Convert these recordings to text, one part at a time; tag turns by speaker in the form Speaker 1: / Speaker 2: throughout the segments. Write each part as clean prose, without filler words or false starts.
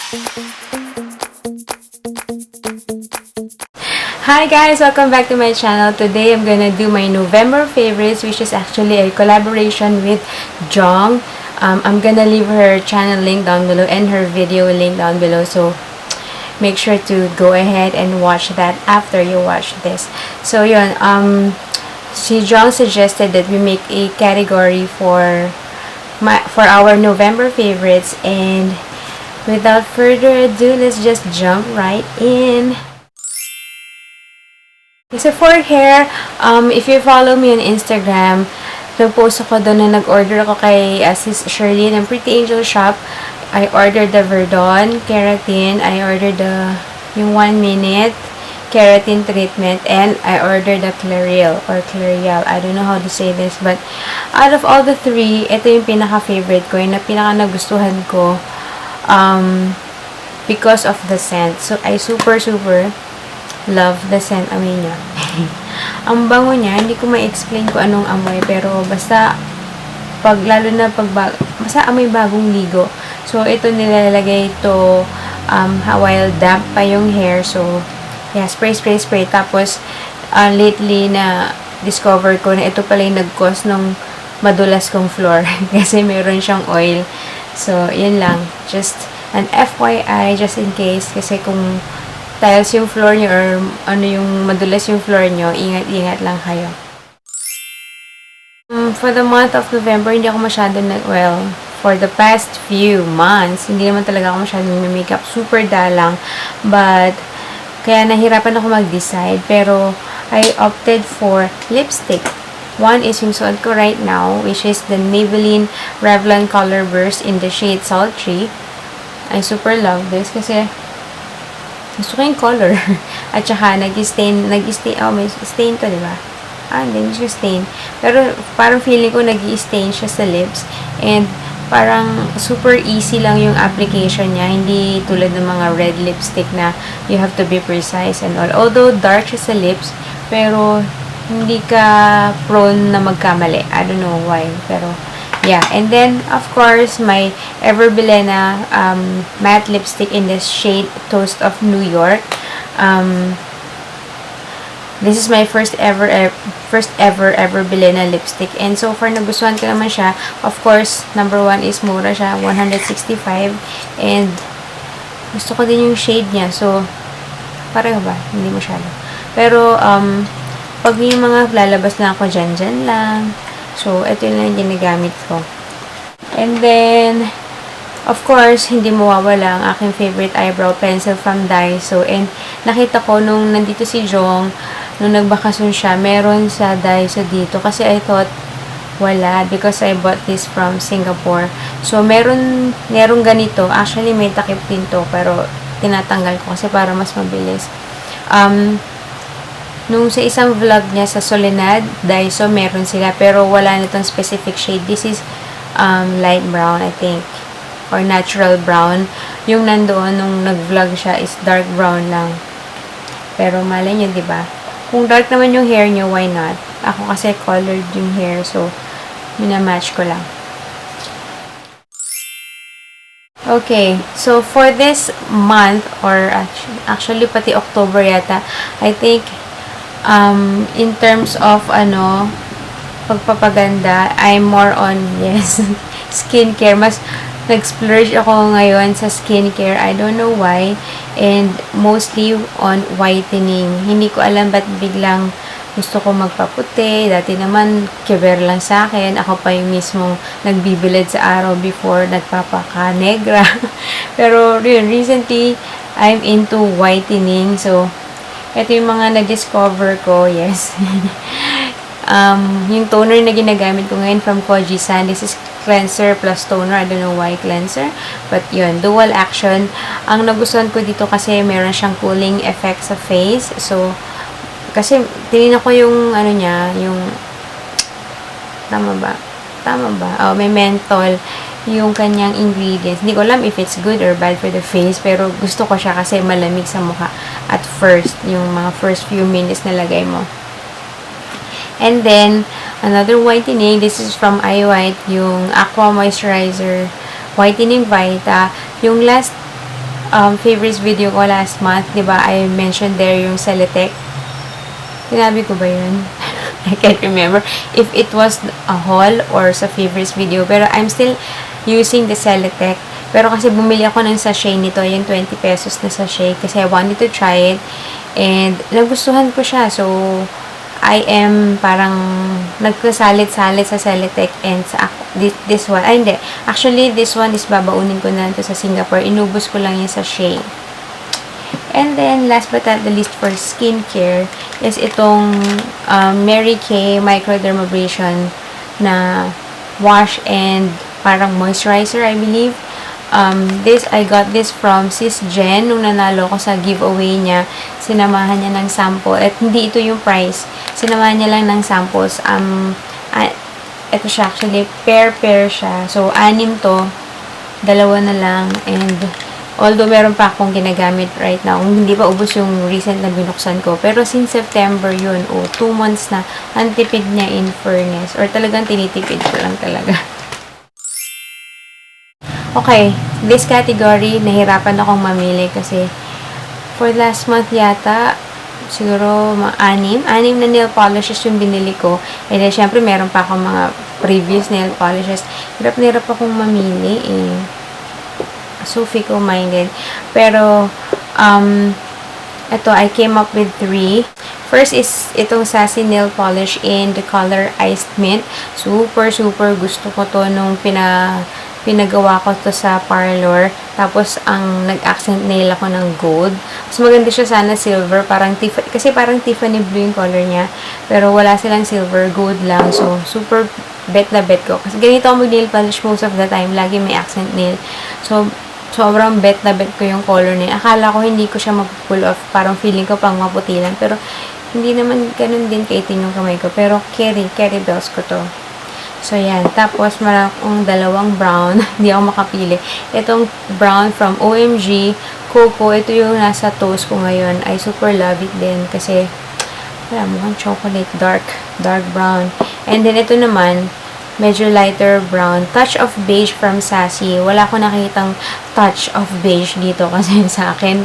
Speaker 1: Hi guys! Welcome back to my channel. Today I'm gonna do my November favorites, which is actually a collaboration with Jong. I'm gonna leave her channel link down below and her video link down below, so make sure to go ahead and watch that after you watch this. So yun, si Jong suggested that we make a category for our November favorites, and without further ado, let's just jump right in. So for hair, if you follow me on Instagram, nag-post ako doon na nag-order ako kay Sis Shirley ng Pretty Angel Shop. I ordered the Verdon Keratin, I ordered yung 1 minute keratin treatment, and I ordered the Clariel or Clariel. I don't know how to say this, but out of all the three, ito yung pinaka-favorite ko, yung pinaka-nagustuhan ko because of the scent. So, I super love the scent amoy niya. Ang bango niya, hindi ko ma-explain kung anong amoy, pero basta basta amoy bagong ligo. So, ito nilalagay ito while damp pa yung hair. So, yeah, spray. Tapos, lately na discover ko na ito pala yung nag-cause ng madulas kong floor. Kasi meron siyang oil. So, yun lang. Just an FYI, just in case. Kasi kung tiles yung floor nyo or ano yung madulas yung floor nyo, ingat lang kayo. For the month of November, hindi ako masyado for the past few months, hindi naman talaga ako masyado makeup. Super dalang. But, kaya nahirapan ako mag-decide. Pero, I opted for lipstick. One is yung suot ko right now, which is the Maybelline Revlon Color Burst in the shade Sultry. I super love this kasi gusto ko yung color. At saka, nag-stain, may stain to, diba? Hindi siya stain. Pero, parang feeling ko nag-i-stain siya sa lips. And, parang super easy lang yung application niya. Hindi tulad ng mga red lipstick na you have to be precise and all. Although, dark siya sa lips, pero, hindi ka prone na magkamali. I don't know why. Pero, yeah. And then, of course, my Ever Bilena matte lipstick in this shade Toast of New York. This is my first ever Ever Bilena lipstick. And so far, nagustuhan ko naman siya. Of course, number 1 is mura siya. 165. And, gusto ko din yung shade niya. So, pareho ba? Hindi masyado. Pero, pag may mga lalabas na ako dyan lang. So, ito lang yung ginagamit ko. And then, of course, hindi mawawala ang aking favorite eyebrow pencil from Daiso. And, nakita ko nung nandito si Jong, nung nagbakasyon siya, meron sa Daiso dito. Kasi I thought, wala. Because I bought this from Singapore. So, meron ganito. Actually, may takip din to. Pero, tinatanggal ko kasi para mas mabilis. Nung sa isang vlog niya sa Soledad, Daiso, meron sila. Pero, wala nitong specific shade. This is light brown, I think. Or natural brown. Yung nandoon, nung nag-vlog siya, is dark brown lang. Pero, malay nyo, diba? Kung dark naman yung hair nyo, why not? Ako kasi colored yung hair, so, minamatch ko lang. Okay, so for this month, or actually pati October yata, I think, in terms of, pagpapaganda, I'm more on, skincare. Mas, nag-splurge ako ngayon sa skincare. I don't know why. And, mostly on whitening. Hindi ko alam ba't biglang gusto ko magpaputi. Dati naman, kiber lang sa akin. Ako pa yung mismong nagbibilad sa araw before nagpapaka-negra. Pero, yun, recently, I'm into whitening. So, ito yung mga na-discover ko. Yes. Yung toner na ginagamit ko ngayon from Kojisan. This is cleanser plus toner. I don't know why cleanser. But yun, dual action. Ang nagustuhan ko dito kasi meron siyang cooling effect sa face. So, kasi tinignan ko yung niya, yung tama ba? Oh, may menthol yung kanyang ingredients. Hindi ko alam if it's good or bad for the face, pero gusto ko siya kasi malamig sa mukha at first, yung mga first few minutes na lagay mo. And then, another whitening. This is from iWhite, yung Aqua Moisturizer Whitening Vita. Yung last favorites video ko last month, di ba, I mentioned there yung Celetec. Sinabi ko ba yun? I can't remember if it was a haul or sa favorites video. Pero I'm still using the Celetec. Pero kasi bumili ako ng sachet nito, yung 20 pesos na sachet. Kasi I wanted to try it. And nagustuhan ko siya. So, I am parang nagkasalit-salit sa Celetec and sa this one. Ay, hindi. Actually, this one is babaunin ko na ito sa Singapore. Inubos ko lang yung sachet. And then, last but not the least for skincare is itong Mary Kay Microdermabrasion na wash and parang moisturizer, I believe. I got this from Sis Jen nung nanalo ko sa giveaway niya. Sinamahan niya ng sample. At hindi ito yung price. Sinamahan niya lang ng samples. Ito siya actually, pair siya. So, 6 to. 2 na lang. And, although meron pa akong ginagamit right now, hindi pa ubos yung recent na binuksan ko. Pero since September yun, 2 months na, ang tipid niya in fairness. Or talagang tinitipid ko lang talaga. Okay, this category, nahirapan akong mamili kasi for last month yata, siguro mga 6 na nail polishes yung binili ko. And then, syempre, meron pa akong mga previous nail polishes. Hirap na hirap akong mamili eh. So fickle-minded. Pero, ito, I came up with 3. First is itong Sassy Nail Polish in the color Iced Mint. Super gusto ko to nung pinagawa ko to sa parlor. Tapos, ang nag-accent nail ako ng gold. Mas maganda siya sana silver. Kasi parang Tiffany blue yung color niya. Pero wala silang silver, gold lang. So, super bet na bet ko. Kasi ganito ako mag-nail polish most of the time. Lagi may accent nail. So, sobrang bet na bet ko yung color niya. Akala ko hindi ko siya mag-pull off. Parang feeling ko pang maputi lang. Pero, hindi naman ganun din kaitin yung kamay ko. Pero, Kerry Bells ko to. So, yan. Tapos, meron akong 2 brown. Hindi ako makapili. Itong brown from OMG Coco. Ito yung nasa toast ko ngayon. I super love it din. Kasi, wala, mukhang chocolate. Dark brown. And then, ito naman, medyo lighter brown. Touch of beige from Sassy. Wala ko nakitang touch of beige dito. Kasi sa akin,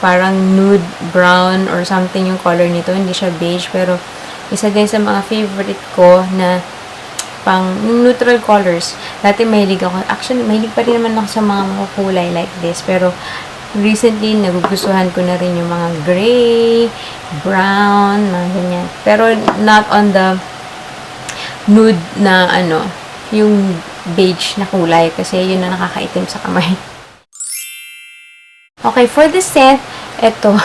Speaker 1: parang nude brown or something yung color nito. Hindi siya beige. Pero, isa din sa mga favorite ko na pang neutral colors. Dati mahilig ako. Actually, mahilig pa rin naman ako sa mga kulay like this. Pero, recently, nagugustuhan ko na rin yung mga gray, brown, mga ganyan. Pero, not on the nude na, yung beige na kulay. Kasi, yun na nakakaitim sa kamay. Okay, for the scent, eto.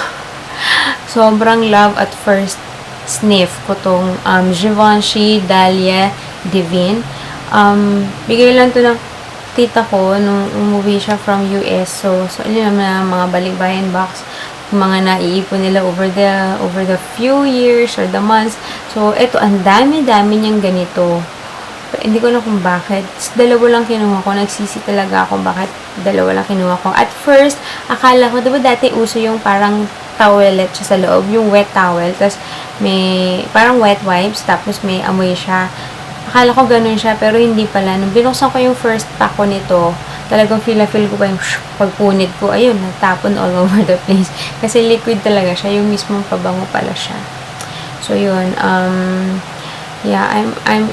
Speaker 1: Sobrang love at first sniff ko tong Givenchy Dahlia Divine. Bigay lang to ng tita ko nung umuwi siya from US. So yun naman mga balikbayan box. Mga naiipon nila over the few years or the months. So, eto, ang dami-dami niyang ganito. Hindi ko na kung bakit. 2 lang kinuha ko. Nagsisi talaga ako bakit 2 lang kinuha ko. At first, akala ko, diba dati uso yung parang towelette siya sa loob, yung wet towel, tapos may parang wet wipes, tapos may amoy siya. Akala ko ganun siya, pero hindi pala. Nung binuksan ko yung first pack ko nito, talagang feel ko pa yung pagpunit ko, ayun, nagtapon all over the place. Kasi liquid talaga siya, yung mismong pabango pala siya. So, yun, yeah, I'm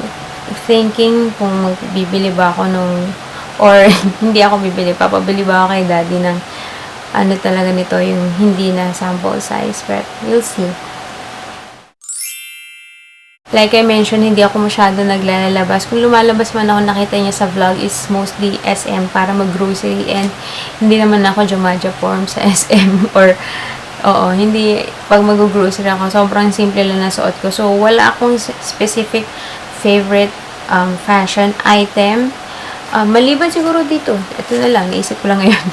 Speaker 1: thinking kung magbibili ba ako nung, or hindi ako bibili, papabili ba ako kay daddy ng ano talaga nito, yung hindi na sample size, but we'll see. Like I mentioned, hindi ako masyado naglalabas. Kung lumalabas man ako, nakita niya sa vlog, is mostly SM para mag-grocery, and hindi naman ako jumadja form sa SM or hindi, pag mag-grocery ako, sobrang simple lang na suot ko. So, wala akong specific favorite fashion item. Maliban siguro dito. Ito na lang, naisip ko lang ngayon.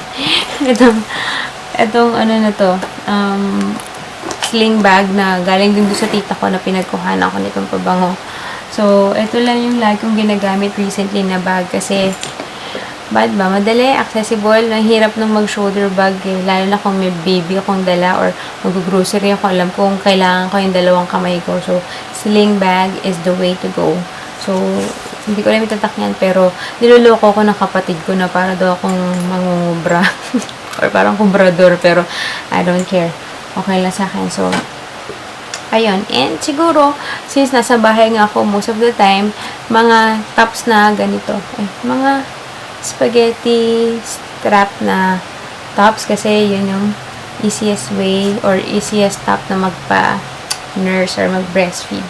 Speaker 1: itong ano na to, sling bag na galing din doon sa tita ko na pinagkuhanan ko nitong pabango. So, ito lang yung lagi kong ginagamit recently na bag kasi madali, accessible, ang hirap ng mag-shoulder bag eh, lalo na kung may baby akong dala or mag-grocery ako, alam kong kailangan ko yung 2 kamay ko. So, sling bag is the way to go. So, hindi ko alam itatak yan, pero niloloko ko ng kapatid ko na para daw akong mangungubra. or parang kumbrador, pero I don't care. Okay lang sa akin. So, ayun. And siguro, since nasa bahay nga ako most of the time, mga tops na ganito. Mga spaghetti strap na tops kasi yun yung easiest way or easiest top na magpa-nurse or mag-breastfeed.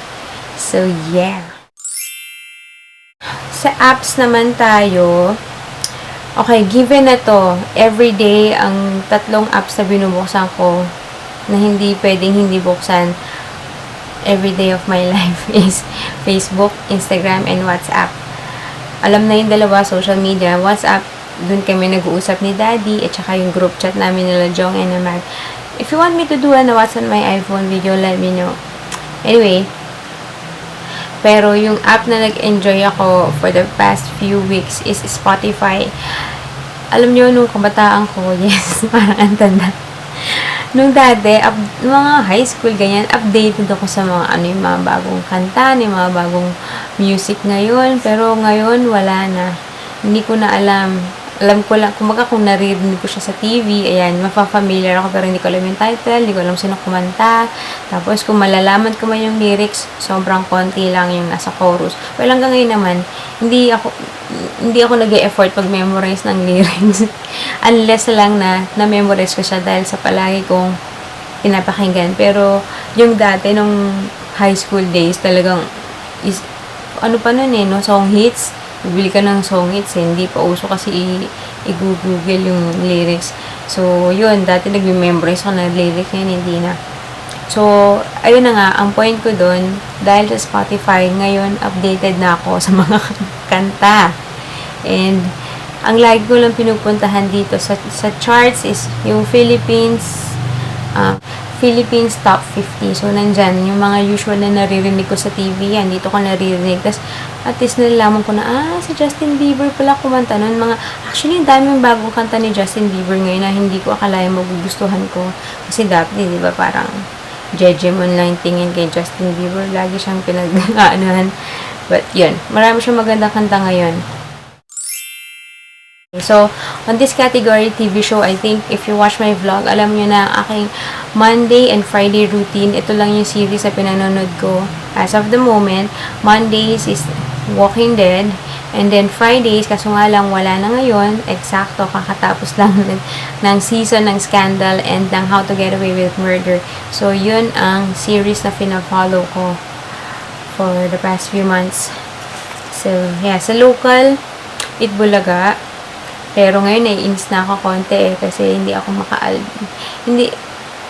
Speaker 1: So, yeah. Sa apps naman tayo, okay, given na to, everyday ang 3 apps na binubuksan ko na hindi pwedeng hindi buksan everyday of my life is Facebook, Instagram, and WhatsApp. Alam na yung dalawa, social media. WhatsApp, dun kami nag-uusap ni Daddy, at saka yung group chat namin nila Jong and Amag. If you want me to do what's on my iPhone video, let me know. Anyway, pero yung app na nag-enjoy ako for the past few weeks is Spotify. Alam nyo, nung kabataan ko, yes, parang antanda. Nung dati, mga high school, ganyan, updated ako sa mga yung mga bagong kanta, yung mga bagong music ngayon. Pero ngayon, wala na. Hindi ko na alam. Alam ko lang, kumbaga kung naririnig ko siya sa TV, ayan, mapafamiliar ako pero hindi ko alam yung title, hindi ko alam sino kumanta. Tapos kung malalaman ko man yung lyrics, sobrang konti lang yung nasa chorus. Well, hanggang ngayon naman, hindi ako nag-e-effort pag-memorize ng lyrics. Unless lang na-memorize ko siya dahil sa palagi kong pinapakinggan. Pero yung dati, nung high school days, talagang ano pa nun no, song hits. Bibili ka ng song hits, hindi pa uso kasi i-google yung lyrics. So, yun, dati nag-memorize ko ng lyrics, ngayon hindi na. So, ayun na nga, ang point ko dun, dahil sa Spotify, ngayon, updated na ako sa mga kanta. And, ang lagi ko lang pinupuntahan dito sa charts is yung Philippines Top 50. So, nandyan, yung mga usual na naririnig ko sa TV, yan, dito ko naririnig. Tapos, at least nalalaman ko na, si Justin Bieber pala kumanta nun. Actually, ang daming bagong kanta ni Justin Bieber ngayon na hindi ko akalain magugustuhan ko. Kasi dati, di ba, parang Jejemon lang tingin kay Justin Bieber. Lagi siyang pinag-aanuhan. But, yun, marami siyang magandang kanta ngayon. So, on this category TV show, I think if you watch my vlog, alam nyo na aking Monday and Friday routine. Ito lang yung series na pinanonood ko. As of the moment, Mondays is Walking Dead. And then Fridays, kaso nga lang wala na ngayon. Eksakto, kakatapos lang ng season ng Scandal and ng How to Get Away with Murder. So, yun ang series na pina-follow ko for the past few months. So, yeah, sa local, Itbulaga. Pero ngayon, naiinis na ako konti kasi hindi ako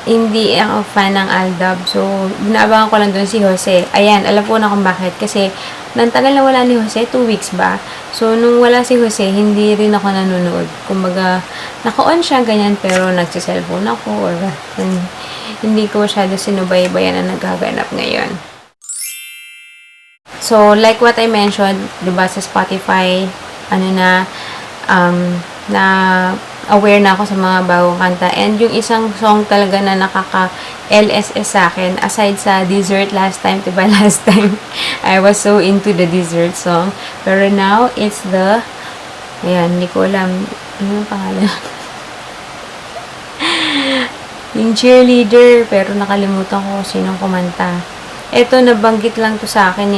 Speaker 1: hindi ako fan ng Aldab. So, binaabangan ko lang doon si Jose. Ayan, alam ko na kung bakit. Kasi, nang tagal na wala ni Jose, 2 weeks ba? So, nung wala si Jose, hindi rin ako nanonood. Kumbaga, naka-on siya, ganyan, pero nagsiselfone ako or hindi ko masyado sinubaybayan na nagaganap ngayon. So, like what I mentioned, diba sa Spotify, na aware na ako sa mga bagong kanta. And yung isang song talaga na nakaka-LSS sa akin, aside sa Dessert last time, diba last time, I was so into the Dessert song. Pero now, it's ayan, hindi ko alam, ano yung pangalan? Yung cheerleader, pero nakalimutan ko sinong kumanta. Ito, nabanggit lang to sa akin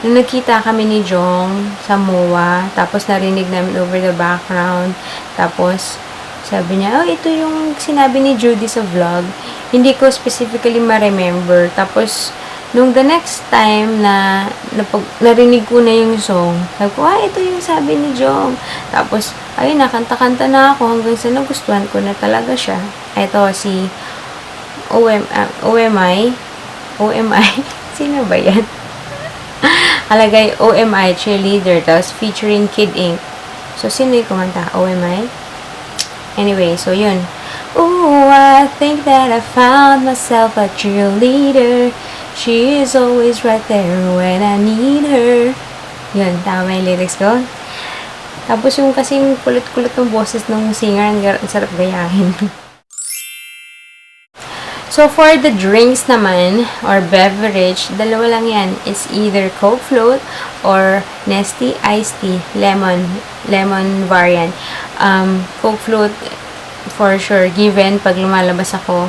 Speaker 1: nung nagkita kami ni Jong sa MOA, tapos narinig namin over the background, tapos sabi niya, ito yung sinabi ni Judy sa vlog. Hindi ko specifically ma-remember. Tapos, nung the next time na narinig ko na yung song, sabi ko, ito yung sabi ni Jong. Tapos, ayun, nakanta-kanta na ako hanggang sa nagustuhan ko na talaga siya. Ito, si OMI. Sino ba yan? Alagay OMI cheerleader, tapos featuring Kid Ink. So, sino yung kumanta? OMI? Anyway, so yun. Ooh, I think that I found myself a cheerleader. She is always right there when I need her. Yun, tama yung lyrics ko. Tapos yung kasing kulit-kulit ng boses ng singer, ang sarap gayahin. So, for the drinks naman, or beverage, dalawa lang yan. It's either Coke Float or Nestea Iced Tea, lemon variant. Coke Float, for sure, given pag lumalabas ako,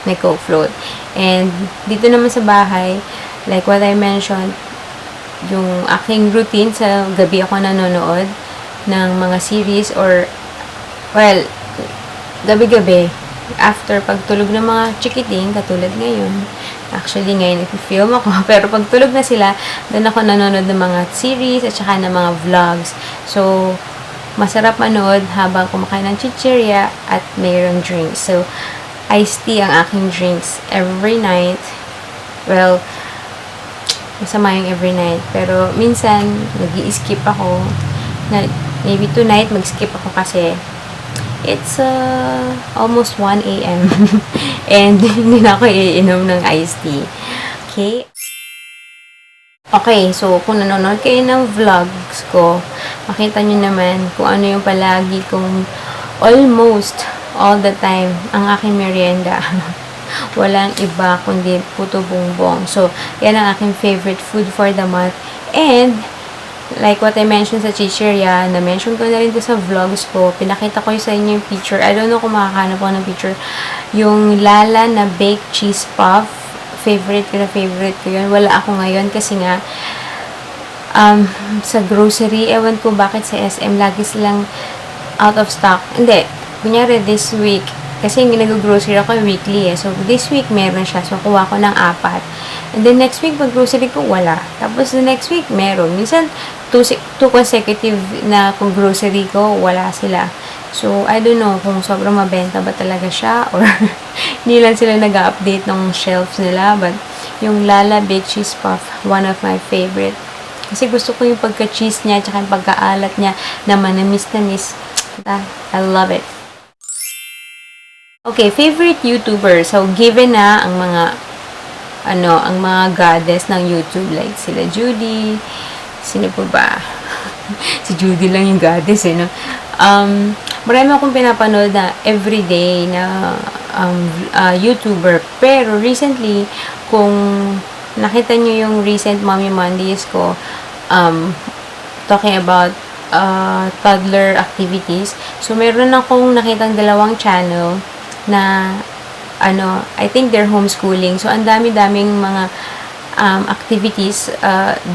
Speaker 1: may Coke Float. And, dito naman sa bahay, like what I mentioned, yung aking routine sa gabi ako nanonood ng mga series or, well, gabi-gabi, after pagtulog ng mga chikiting, katulad ngayon, actually ngayon nag-film ako, pero pag tulog na sila, doon ako nanonood ng mga series at saka ng mga vlogs. So, masarap manood habang kumakain ng chichirya at mayroong drinks. So, iced tea ang aking drinks every night. Well, masama yung every night. Pero, minsan, nag-i-skip ako. Maybe tonight, mag-skip ako kasi it's almost 1 a.m. and hindi na ako iinom ng iced tea. Okay? Okay, so kung nanonood kayo ng vlogs ko, makita nyo naman kung ano yung palagi kong almost all the time ang aking merienda. Walang iba kundi puto bongbong. So, yan ang aking favorite food for the month. And, like what I mentioned sa chichirya, na-mention ko na rin sa vlogs ko, pinakita ko sa inyo yung picture. I don't know kung makakahanap ko ng picture. Yung Lala na baked cheese puff, favorite ko yun. Wala ako ngayon kasi nga, sa grocery, ewan ko bakit sa SM, lagi silang out of stock. Hindi, kunyari this week, kasi nag-grocery ako weekly So, this week meron siya. So, kuha ko ng 4. And then, next week, pag-grocery ko, wala. Tapos, the next week, meron. Minsan, 2 consecutive na kung grocery ko, wala sila. So, I don't know kung sobrang mabenta ba talaga siya or hindi lang sila nag-update ng shelves nila. But, yung Lala Baked Cheese Puff, one of my favorite. Kasi gusto ko yung pagka-cheese niya at yung pagkaalat niya na manamis-namis. I love it. Okay, favorite YouTuber. So, given na ang mga ang mga goddess ng YouTube, like sila Judy, sino po ba? Si Judy lang yung goddess, no? Marami akong pinapanood na everyday na YouTuber. Pero recently, kung nakita nyo yung recent Mommy Mondays ko, talking about toddler activities. So, meron akong nakitang dalawang channel na I think they're homeschooling. So, ang dami-daming mga activities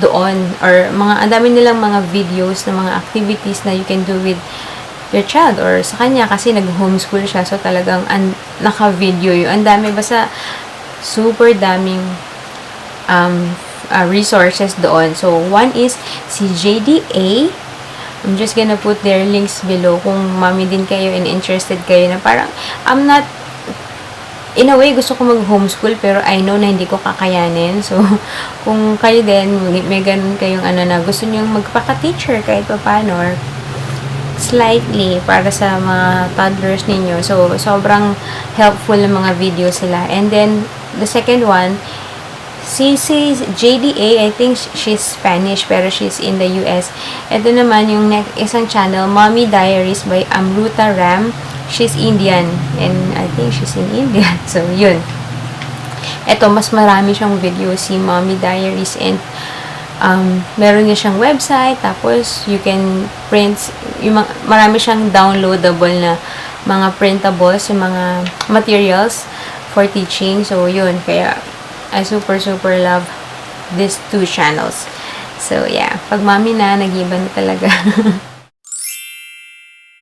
Speaker 1: doon or ang dami nilang mga videos na mga activities na you can do with your child or sa kanya kasi nag-homeschool siya. So, talagang naka-video yun. Ang dami, basta super daming resources doon. So, one is si JDA. I'm just gonna put their links below kung mami din kayo and interested kayo na parang, in a way, gusto ko mag-homeschool pero I know na hindi ko kakayanin. So, kung kayo din, may ganun kayong na gusto nyo magpaka-teacher kahit pa paano or slightly para sa mga toddlers ninyo. So, sobrang helpful ng mga videos sila. And then, the second one, si JDA, I think she's Spanish pero she's in the US. Ito naman yung isang channel, Mommy Diaries by Amruta Ram. She's Indian and I think she's in India. So, yun. Ito, mas marami siyang video si Mommy Diaries and meron niya siyang website tapos you can print marami siyang downloadable na mga printables, yung mga materials for teaching. So, yun. Kaya, I super love these two channels. So, yeah. Pag mami na, nag-iba na talaga.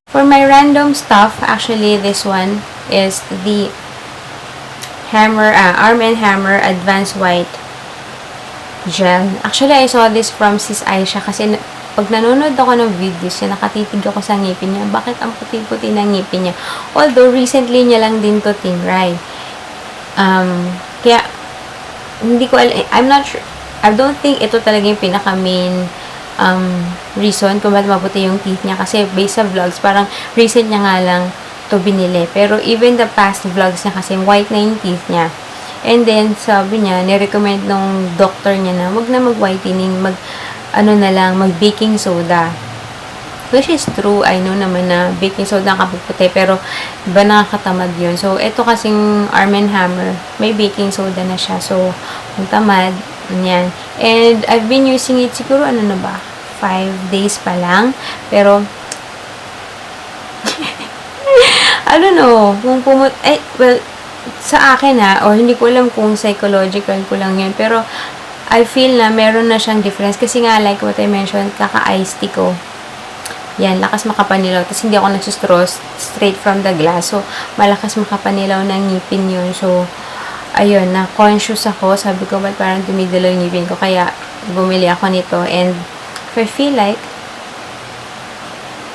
Speaker 1: For my random stuff, actually, this one is the Arm & Hammer Advanced White Gel. Actually, I saw this from Sis Aisha kasi pag nanonood ako ng videos niya, nakatitig ako sa ngipin niya. Bakit ang puti-puti ng ngipin niya? Although, recently niya lang din to tinry. Kaya, hindi ko I'm not sure. I don't think ito talaga yung pinaka-main reason kung bakit maputi yung teeth niya. Kasi based sa vlogs, parang recent niya nga lang to binili. Pero even the past vlogs niya kasi white na yung teeth niya. And then, sabi niya, nirecommend nung doctor niya na wag na mag-whitening, mag-baking soda. Which is true, I know naman na baking soda nakapagputi, pero iba nakakatamad yun. So, ito kasing Arm& Hammer, may baking soda na siya. So, kung tamad, yan. And, I've been using it siguro, ano na ba? 5 days pa lang. Pero, I don't know, kung well, sa akin or hindi ko alam kung psychological ko lang yun, pero, I feel na meron na siyang difference. Kasi nga, like what I mentioned, kaka-iced tea ko. Yan, lakas makapanilaw. Tapos, hindi ako nagsustraw straight from the glass. So, malakas makapanilaw ng ngipin yun. So, ayun, na-conscious ako. Sabi ko, ba't parang dumidilaw yung ngipin ko? Kaya, bumili ako nito. And, if I feel like,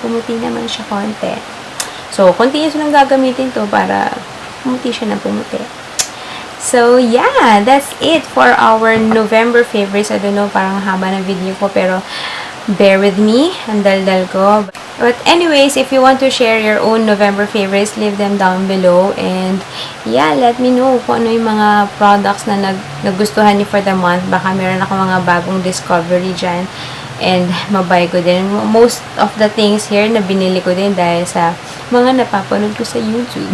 Speaker 1: pumuti naman siya konti. So, continuous lang gagamitin to para pumuti siya ng pumuti. So, yeah, that's it for our November favorites. I don't know, parang haba ng video ko, pero bear with me. Ang daldal ko. But anyways, if you want to share your own November favorites, leave them down below. And, yeah, let me know kung ano yung mga products na nagustuhan niyo for the month. Baka meron ako mga bagong discovery dyan. And, mabay ko din. Most of the things here na binili ko din dahil sa mga napapanood ko sa YouTube.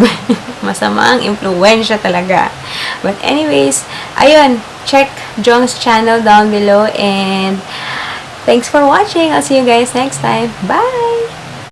Speaker 1: Masama ang impluwensya talaga. But anyways, ayun, check Jong's channel down below. And thanks for watching. I'll see you guys next time. Bye!